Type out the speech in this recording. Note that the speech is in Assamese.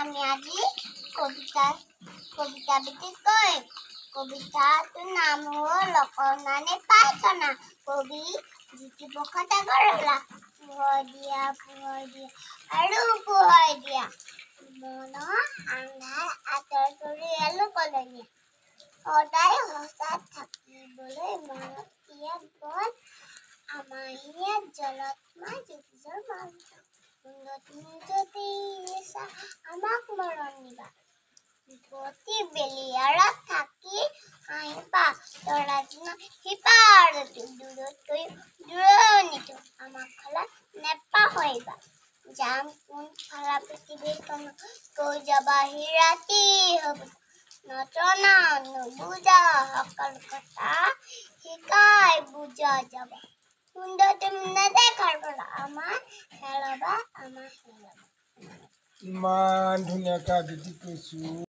আমি আজি কবিতা আবৃত্তি কৰিম। কবিতাটোৰ নাম হ'ল অকণমানি প্ৰাৰ্থনা। কবি জ্যোতিপ্ৰসাদ আগৰৱালা। পোহৰ দিয়া আৰু পোহৰ দিয়া, মনৰ আন্ধাৰ আঁতৰ কৰি আলোকলৈ নিয়া। সদায় সঁচা থাকিবলৈ মনত ইয়াত বল, আমাৰ ইয়াত জলৎমা জ্যোতিষৰ মান। তুমি যদি আমাক মৰণ দিবা, বিপত্তি বেলিয়াৰত থাকি আহিবা। তৰাজনা সিপাৰতো দূৰতকৈ দূৰণিতো আমাক ফালে নেপাহৰিবা। যাম কোন ফালা পৃথিৱীখন কৈ যাবাহি ৰাতি হ'ব। নজনা নুবুজা সকলো কথা শিকাই বুজা যাব। সুন্দৰ তুমি নেদেখাৰ পৰা আমাৰ হেৰাবা। ইমান ধুনীয়াকৈ আবৃত্তি কৰিছোঁ।